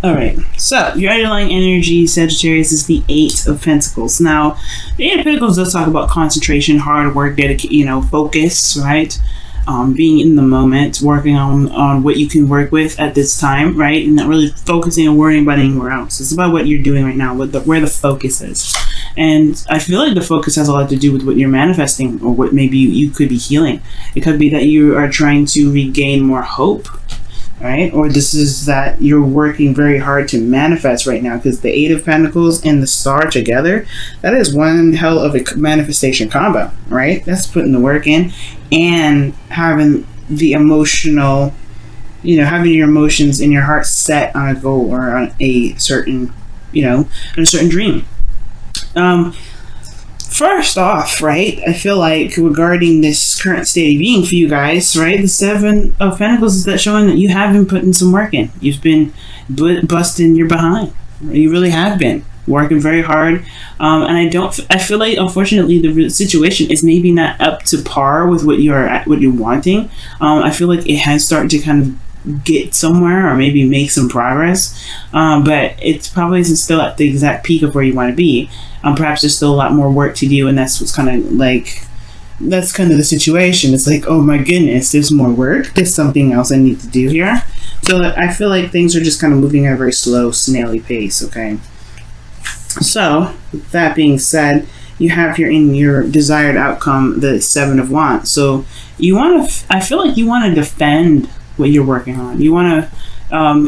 All right. So your underlying energy, Sagittarius, is the Eight of Pentacles. Now, the Eight of Pentacles does talk about concentration, hard work, focus, right? Being in the moment, working on what you can work with at this time, right? And not really focusing and worrying about anywhere else. It's about what you're doing right now, where the focus is. And I feel like the focus has a lot to do with what you're manifesting, or what maybe you could be healing. It could be that you are trying to regain more hope, right? Or this is that you're working very hard to manifest right now, because the Eight of Pentacles and the Star together, that is one hell of a manifestation combo, right? That's putting the work in and having the emotional, having your emotions and your heart set on a goal or on a certain, on a certain dream. First off, right, I feel like regarding this current state of being for you guys, right, the Seven of Pentacles is that showing that you have been putting some work in. You've been busting your behind. You really have been working very hard. And I feel like, unfortunately, the situation is maybe not up to par with what you're wanting. I feel like it has started to kind of get somewhere, or maybe make some progress, but it's probably isn't still at the exact peak of where you want to be. Perhaps there's still a lot more work to do, and that's what's kind of the situation. It's like, oh my goodness, there's more work, there's something else I need to do here. So I feel like things are just kind of moving at a very slow, snaily pace. Okay, so with that being said, you have here in your desired outcome the Seven of Wands. So I feel like you want to defend what you're working on. You want to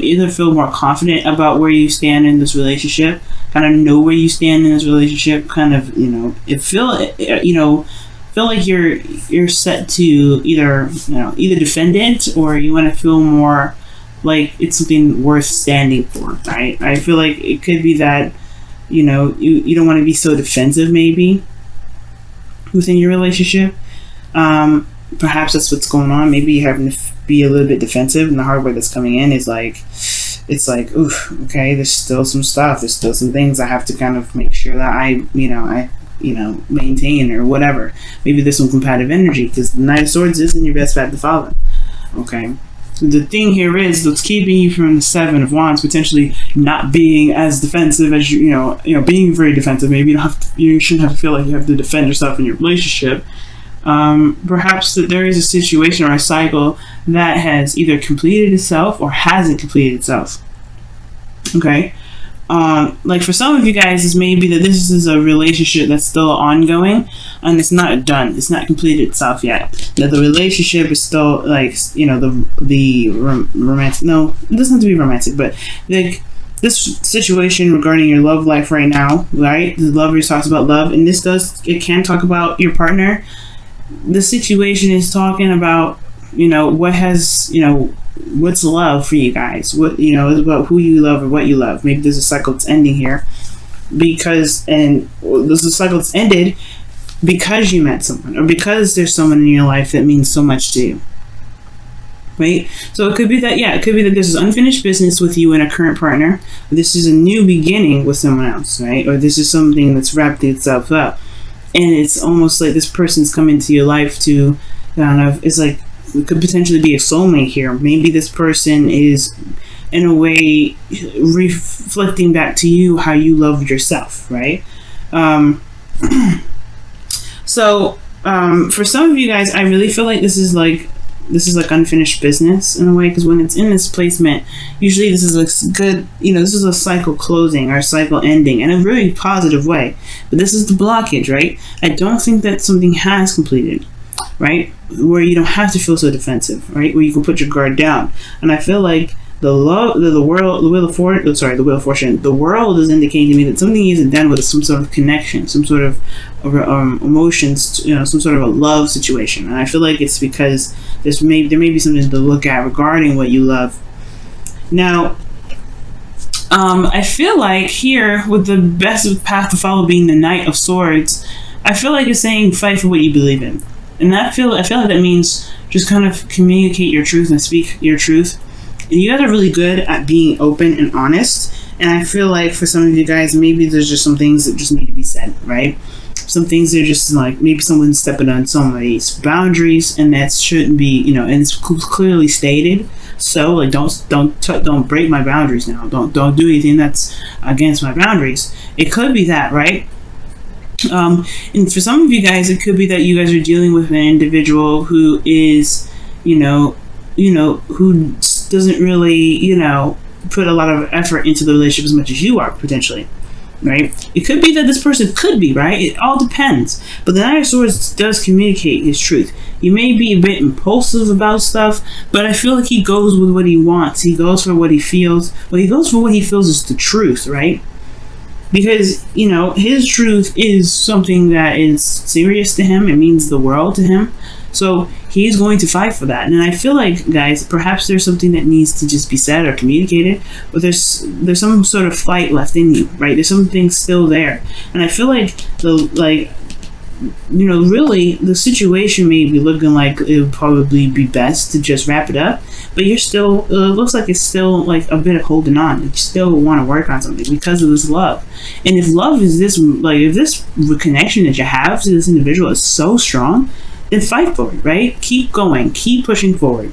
either feel more confident about where you stand in this relationship, kind of know where you stand in this relationship, kind of, feel like you're set to either defend it, or you want to feel more like it's something worth standing for, right? I feel like it could be that, you don't want to be so defensive maybe within your relationship. Perhaps that's what's going on. Maybe you're having to be a little bit defensive, and the hard work that's coming in is it's like, oof, okay, there's still some stuff, there's still some things I have to kind of make sure that I maintain, or whatever. Maybe there's some competitive energy, because the Knight of Swords isn't your best path to follow. Okay, the thing here is what's keeping you from the Seven of Wands potentially not being as defensive as being very defensive. Maybe you shouldn't have to feel like you have to defend yourself in your relationship. Perhaps that there is a situation or a cycle that has either completed itself or hasn't completed itself. Okay, like for some of you guys, it's maybe that this is a relationship that's still ongoing and it's not done, it's not completed itself yet. That the relationship is still the romantic. No, it doesn't have to be romantic, but this situation regarding your love life right now, right? The lover talks about love, and it can talk about your partner. The situation is talking about, what's love for you guys? What, is about who you love or what you love. Maybe there's a cycle that's ending here there's a cycle that's ended because you met someone, or because there's someone in your life that means so much to you. Right? So it could be that this is unfinished business with you and a current partner. This is a new beginning with someone else, right? Or this is something that's wrapped itself up. And it's almost like this person's come into your life to it's like, it could potentially be a soulmate here. Maybe this person is, in a way, reflecting back to you how you loved yourself, right? So for some of you guys, I really feel like this is like unfinished business in a way, because when it's in this placement, usually this is a good, this is a cycle closing or a cycle ending in a very positive way. But this is the blockage, right? I don't think that something has completed, right? Where you don't have to feel so defensive, right? Where you can put your guard down. And I feel like the Wheel of Fortune, the world is indicating to me that something isn't done with some sort of connection, some sort of emotions, some sort of a love situation. And I feel like it's because there may be something to look at regarding what you love. Now, I feel like here, with the best path to follow being the Knight of Swords, I feel like it's saying fight for what you believe in. And I feel like that means just kind of communicate your truth and speak your truth. And you guys are really good at being open and honest. And I feel like for some of you guys, maybe there's just some things that just need to be said, right? some things are just like maybe someone's stepping on somebody's boundaries, and that shouldn't be, you know, and it's clearly stated. So like, don't break my boundaries now. Don't do anything that's against my boundaries. It could be that, right? And for some of you guys, it could be that you guys are dealing with an individual who is, who doesn't really, put a lot of effort into the relationship as much as you are, potentially, right? It could be that this person could be, right? It all depends. But the Knight of Swords does communicate his truth. You may be a bit impulsive about stuff, but I feel like he goes with what he wants. He goes for what he feels. Well, he goes for what he feels is the truth, right? Because, his truth is something that is serious to him. It means the world to him. So he's going to fight for that. And I feel like, guys, perhaps there's something that needs to just be said or communicated, but there's some sort of fight left in you, right? There's something still there. And I feel like really the situation may be looking like it would probably be best to just wrap it up, but you're still, it looks like it's still like a bit of holding on. You still want to work on something because of this love. And if love is this, like, if this connection that you have to this individual is so strong, then fight for it, right? Keep going, keep pushing forward.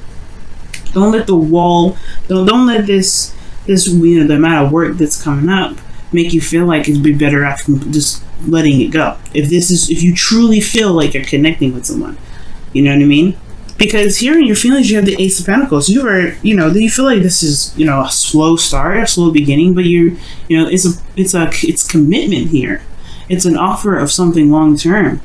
Don't let the wall, don't let this, the amount of work that's coming up make you feel like it'd be better off just letting it go. If you truly feel like you're connecting with someone, you know what I mean? Because here in your feelings, you have the Ace of Pentacles. You feel like this is, a slow start, a slow beginning, but it's commitment here. It's an offer of something long term.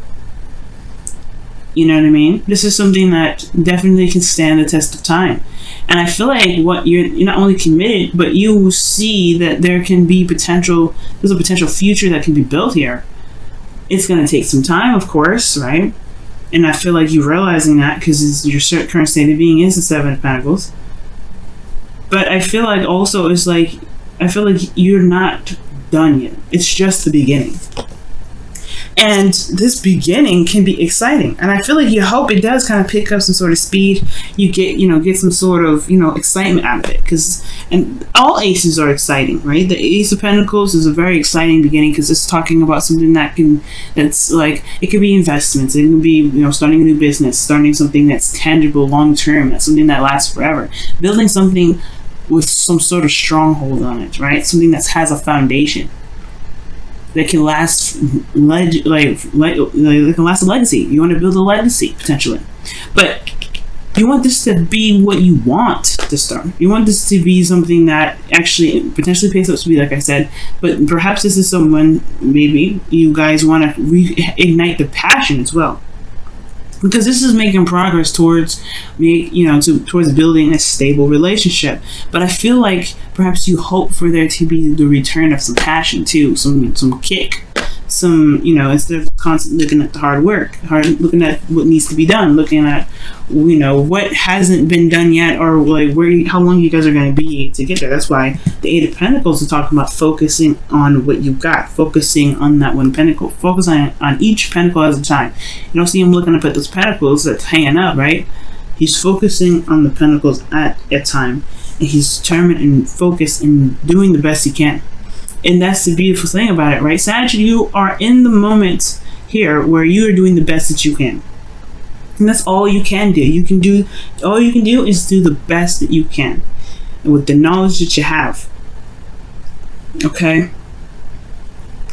You know what I mean? This is something that definitely can stand the test of time. And I feel like you're not only committed, but you see that there's a potential future that can be built here. It's going to take some time, of course, right? And I feel like you're realizing that because your current state of being is the Seven of Pentacles. But I feel like also you're not done yet. It's just the beginning. And this beginning can be exciting. And I feel like you hope it does kind of pick up some sort of speed. You get some sort of, excitement out of it. And all aces are exciting, right? The Ace of Pentacles is a very exciting beginning because it's talking about something that's like, it could be investments. It could be, starting a new business, starting something that's tangible long term. That's something that lasts forever. Building something with some sort of stronghold on it, right? Something that has a foundation that can last, can last a legacy. You want to build a legacy potentially, but you want this to be what you want to start. You want this to be something that actually potentially pays up speed, like I said. But perhaps this is someone, maybe you guys want to reignite the passion as well, because this is making progress towards towards building a stable relationship. But I feel like perhaps you hope for there to be the return of some passion too, some kick, instead of constantly looking at the hard work, looking at what needs to be done, looking at what hasn't been done yet, or like how long you guys are going to be to get there. That's why the Eight of Pentacles is talking about focusing on what you've got, focusing on that one pentacle, focusing on each pentacle at a time. You don't see him looking up at those pentacles that's hanging up, right? He's focusing on the pentacles at a time, and he's determined and focused and doing the best he can. And that's the beautiful thing about it, right? Sag, you are in the moment here where you are doing the best that you can. And that's all you can do. All you can do is do the best that you can, and with the knowledge that you have. Okay?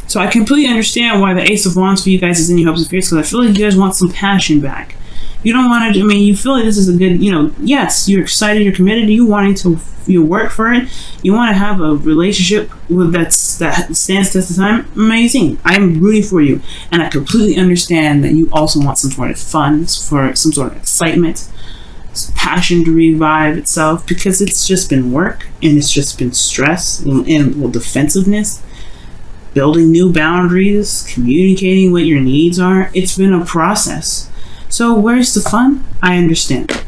So I completely understand why the Ace of Wands for you guys is in your hopes and fears, because I feel like you guys want some passion back. You don't want to, you feel like this is a good, yes, you're excited, you're committed, you wanting to work for it, you want to have a relationship that stands test of time. Amazing. I'm rooting for you. And I completely understand that you also want some sort of fun, for some sort of excitement, passion to revive itself, because it's just been work, and it's just been stress and defensiveness, building new boundaries, communicating what your needs are. It's been a process. So where's the fun? I understand.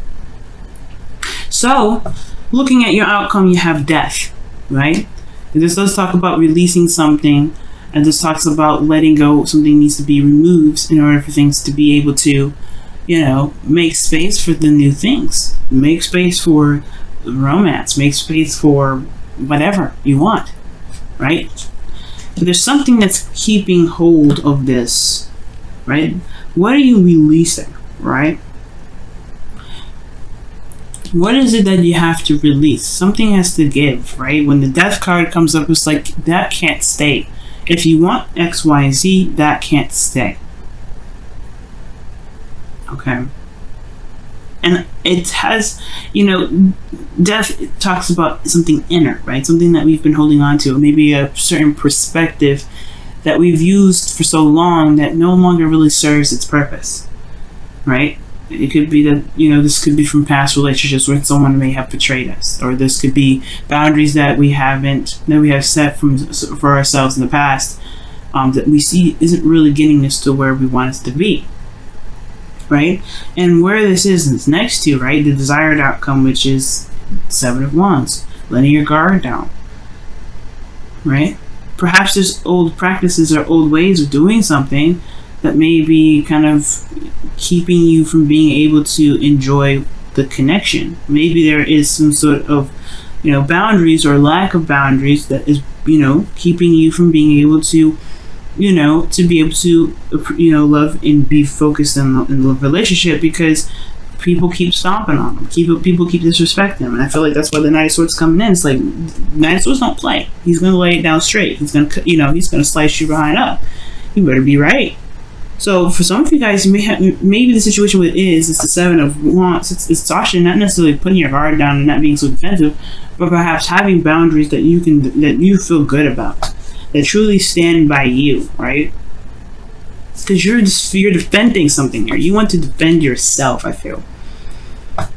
So, looking at your outcome, you have death, right? And this does talk about releasing something, and this talks about letting go. Something needs to be removed in order for things to be able to, make space for the new things. Make space for romance. Make space for whatever you want, right? But there's something that's keeping hold of this right? What are you releasing, right? What is it that you have to release? Something has to give, right? When the death card comes up, it's like, that can't stay. If you want X, Y, Z, that can't stay. Okay. And it has, you know, death talks about something inner, right? Something that we've been holding on to. Maybe a certain perspective that we've used for so long that no longer really serves its purpose, right? It could be that, you know, this could be from past relationships where someone may have betrayed us, or this could be boundaries that we have set for ourselves in the past, that we see isn't really getting us to where we want us to be, right? And where this is next to, right, the desired outcome, which is Seven of Wands, letting your guard down, right? Perhaps there's old practices or old ways of doing something that may be kind of keeping you from being able to enjoy the connection. Maybe there is some sort of, you know, boundaries or lack of boundaries that is, you know, keeping you from being able to, you know, to be able to, you know, love and be focused in the relationship, because people keep stomping on them. People keep disrespecting them. And I feel like that's why the Knight of Swords coming in. It's like, Knight of Swords don't play. He's going to lay it down straight. He's going to, you know, he's going to slice you behind up. You better be right. So for some of you guys, maybe the situation with is the Seven of Wands. It's actually not necessarily putting your guard down and not being so defensive, but perhaps having boundaries that you feel good about, that truly stand by you, right? Because you're defending something here. You want to defend yourself, I feel.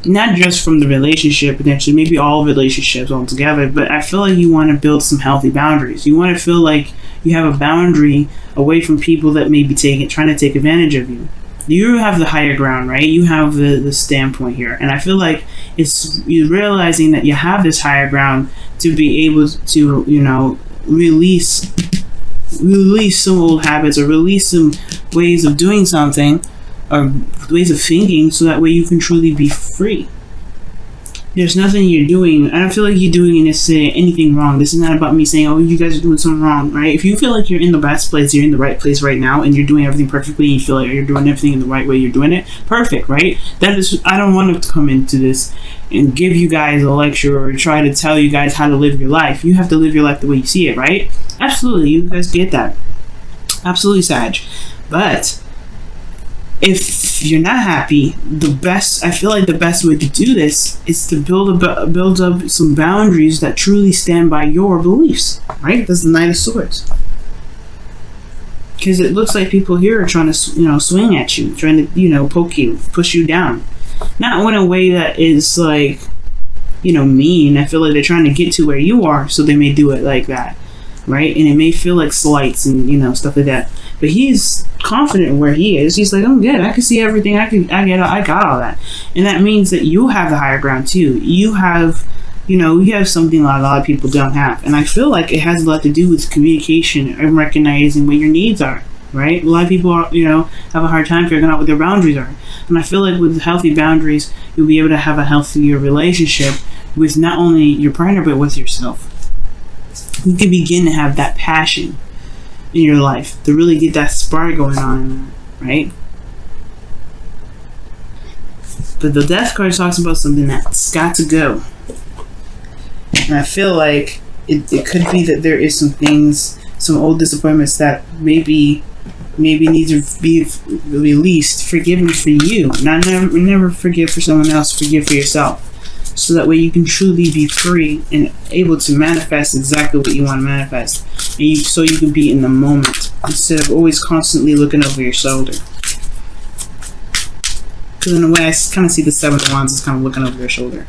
Not just from the relationship, potentially, maybe all relationships altogether, but I feel like you want to build some healthy boundaries. You want to feel like you have a boundary away from people that may be trying to take advantage of you. You have the higher ground, right? You have the standpoint here. And I feel like it's you realizing that you have this higher ground to be able to, you know, release some old habits, or release some ways of doing something, or ways of thinking, so that way you can truly be free. There's nothing you're doing. I don't feel like you're doing necessarily anything wrong. This is not about me saying, oh, you guys are doing something wrong, right? If you feel like you're in the best place, you're in the right place right now, and you're doing everything perfectly, and you feel like you're doing everything in the right way, you're doing it perfect, right? That is, I don't want to come into this and give you guys a lecture or try to tell you guys how to live your life. You have to live your life the way you see it, right? Absolutely, you guys get that. Absolutely, Sag. But if you're not happy, I feel like the best way to do this is to build up some boundaries that truly stand by your beliefs, right? That's the Knight of Swords. Because it looks like people here are trying to, you know, swing at you, trying to, you know, poke you, push you down. Not in a way that is like, you know, mean. I feel like they're trying to get to where you are, so they may do it like that, right? And it may feel like slights and, you know, stuff like that. But he's confident in where he is. He's like, I'm good. I can see everything. I got all that. And that means that you have the higher ground too. You have, you know, you have something a lot of people don't have. And I feel like it has a lot to do with communication and recognizing what your needs are, right? A lot of people are, you know, have a hard time figuring out what their boundaries are. And I feel like with healthy boundaries, you'll be able to have a healthier relationship with not only your partner, but with yourself. You can begin to have that passion in your life to really get that spark going on, right? But the Death card talks about something that's got to go. And I feel like it could be that there is some things, some old disappointments that maybe need to be released, forgiven for you. Never forgive for someone else, forgive for yourself. So that way you can truly be free and able to manifest exactly what you want to manifest. And so you can be in the moment instead of always constantly looking over your shoulder. Because in a way, I kind of see the Seven of Wands as kind of looking over your shoulder.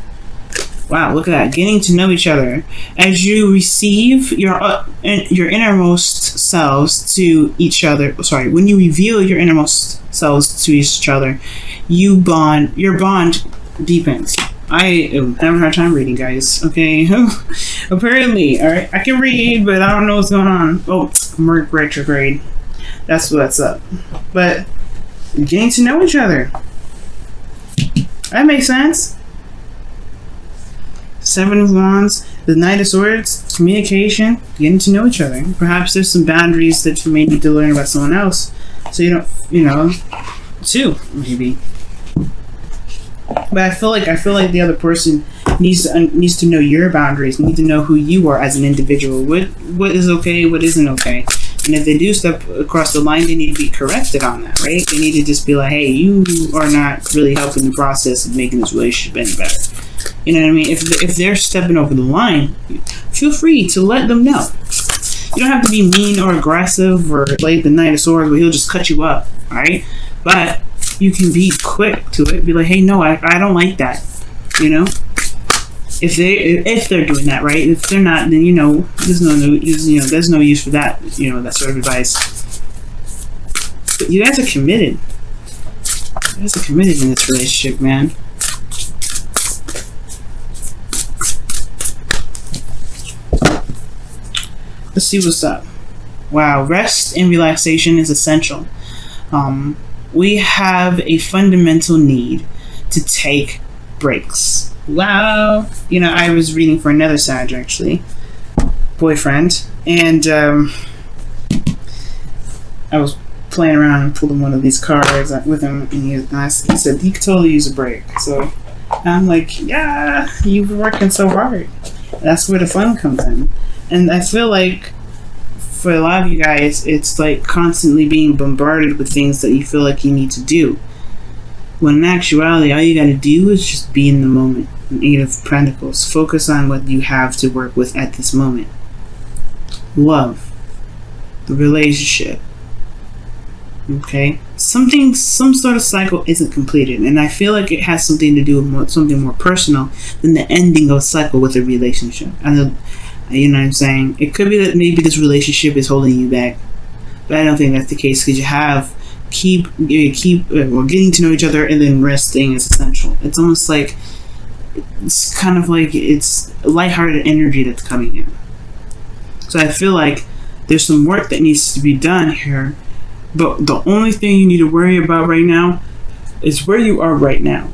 Wow, look at that. Getting to know each other. As you receive your innermost selves to each other. When you reveal your innermost selves to each other, your bond deepens. I am having a hard time reading, guys. Okay, apparently, all right. I can read, but I don't know what's going on. Oh, Merc retrograde. That's what's up. But getting to know each other. That makes sense. Seven of Wands, the Knight of Swords, communication, getting to know each other. Perhaps there's some boundaries that you may need to learn about someone else. So you don't, you know, 2 maybe. But I feel like the other person needs to know your boundaries, need to know who you are as an individual. What is okay, what isn't okay. And if they do step across the line, they need to be corrected on that, right? They need to just be like, hey, you are not really helping the process of making this relationship any better. You know what I mean? If they're stepping over the line, feel free to let them know. You don't have to be mean or aggressive or like the Knight of Swords where he'll just cut you up, alright? But you can be quick to it. Be like, hey, no, I don't like that. You know? If they're doing that, right? If they're not, then there's no use for that. That sort of advice. But you guys are committed. You guys are committed in this relationship, man. Let's see what's up. Wow, rest and relaxation is essential. We have a fundamental need to take breaks. Wow. I was reading for another Sag, actually. Boyfriend. And I was playing around and pulled one of these cards with him. And he said, he could totally use a break. So I'm like, yeah, you've been working so hard. That's where the fun comes in. And I feel like for a lot of you guys, it's like constantly being bombarded with things that you feel like you need to do. When in actuality, all you gotta do is just be in the moment. An 8 of Pentacles. Focus on what you have to work with at this moment. Love. The relationship. Okay? Some sort of cycle isn't completed. And I feel like it has something to do with something more personal than the ending of a cycle with a relationship. You know what I'm saying? It could be that maybe this relationship is holding you back. But I don't think that's the case, because you getting to know each other and then resting is essential. It's almost like it's kind of like it's lighthearted energy that's coming in. So I feel like there's some work that needs to be done here, but the only thing you need to worry about right now is where you are right now.